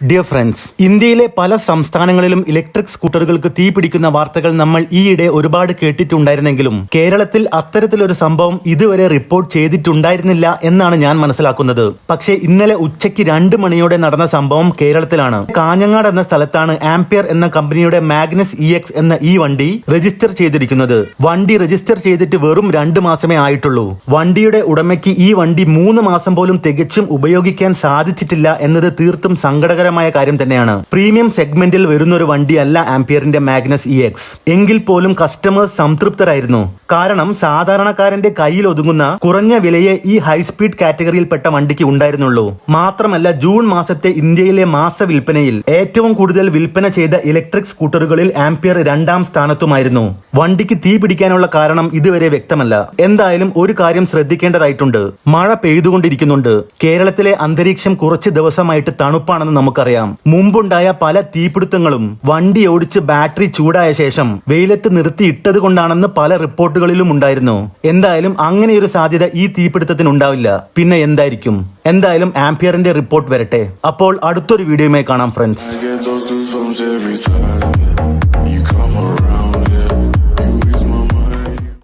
Dear friends, ഇന്ത്യയിലെ പല സംസ്ഥാനങ്ങളിലും ഇലക്ട്രിക് സ്കൂട്ടറുകൾക്ക് തീ പിടിക്കുന്ന വാർത്തകൾ നമ്മൾ ഈയിടെ ഒരുപാട് കേട്ടിട്ടുണ്ടായിരുന്നെങ്കിലും കേരളത്തിൽ അത്തരത്തിലൊരു സംഭവം ഇതുവരെ റിപ്പോർട്ട് ചെയ്തിട്ടുണ്ടായിരുന്നില്ല എന്നാണ് ഞാൻ മനസ്സിലാക്കുന്നത്. പക്ഷേ ഇന്നലെ ഉച്ചയ്ക്ക് 2 മണിയോടെ നടന്ന സംഭവം കേരളത്തിലാണ്. കാഞ്ഞങ്ങാട് എന്ന സ്ഥലത്താണ് ആംപിയർ എന്ന കമ്പനിയുടെ മാഗ്നസ് EX എന്ന ഈ വണ്ടി രജിസ്റ്റർ ചെയ്തിരിക്കുന്നത്. വണ്ടി രജിസ്റ്റർ ചെയ്തിട്ട് വെറും 2 മാസമേ ആയിട്ടുള്ളൂ. വണ്ടിയുടെ ഉടമയ്ക്ക് ഈ വണ്ടി 3 മാസം പോലും തികച്ചും ഉപയോഗിക്കാൻ സാധിച്ചിട്ടില്ല എന്നത് തീർത്തും സങ്കടകരമായ കാര്യം തന്നെയാണ്. പ്രീമിയം സെഗ്മെന്റിൽ വരുന്ന ഒരു വണ്ടിയല്ല ആംപിയറിന്റെ മാഗ്നസ് EX. എങ്കിൽ പോലും കസ്റ്റമേഴ്സ് സംതൃപ്തരായിരുന്നു. കാരണം സാധാരണക്കാരന്റെ കയ്യിൽ ഒതുങ്ങുന്ന കുറഞ്ഞ വിലയെ ഈ ഹൈസ്പീഡ് കാറ്റഗറിയിൽപ്പെട്ട വണ്ടിക്ക് ഉണ്ടായിരുന്നുള്ളൂ. മാത്രമല്ല, ജൂൺ മാസത്തെ ഇന്ത്യയിലെ മാസ വിൽപ്പനയിൽ ഏറ്റവും കൂടുതൽ വിൽപ്പന ചെയ്ത ഇലക്ട്രിക് സ്കൂട്ടറുകളിൽ ആംപിയർ 2ാം സ്ഥാനത്തുമായിരുന്നു. വണ്ടിക്ക് തീ പിടിക്കാനുള്ള കാരണം ഇതുവരെ വ്യക്തമല്ല. എന്തായാലും ഒരു കാര്യം ശ്രദ്ധിക്കേണ്ടതായിട്ടുണ്ട്. മഴ പെയ്തുകൊണ്ടിരിക്കുന്നുണ്ട്. കേരളത്തിലെ അന്തരീക്ഷം കുറച്ച് ദിവസമായിട്ട് തണുപ്പാണെന്ന് നമുക്കറിയാം. മുമ്പുണ്ടായ പല തീപിടുത്തങ്ങളും വണ്ടി ഓടിച്ച് ബാറ്ററി ചൂടായ ശേഷം വെയിലത്ത് നിർത്തിയിട്ടത് കൊണ്ടാണെന്ന് പല റിപ്പോർട്ടുകളിലും ഉണ്ടായിരുന്നു. എന്തായാലും അങ്ങനെയൊരു സാധ്യത ഈ തീപിടുത്തത്തിന് ഉണ്ടാവില്ല. പിന്നെ എന്തായിരിക്കും? എന്തായാലും ആംപിയറിന്റെ റിപ്പോർട്ട് വരട്ടെ. അപ്പോൾ അടുത്തൊരു വീഡിയോയുമായി കാണാം ഫ്രണ്ട്സ്.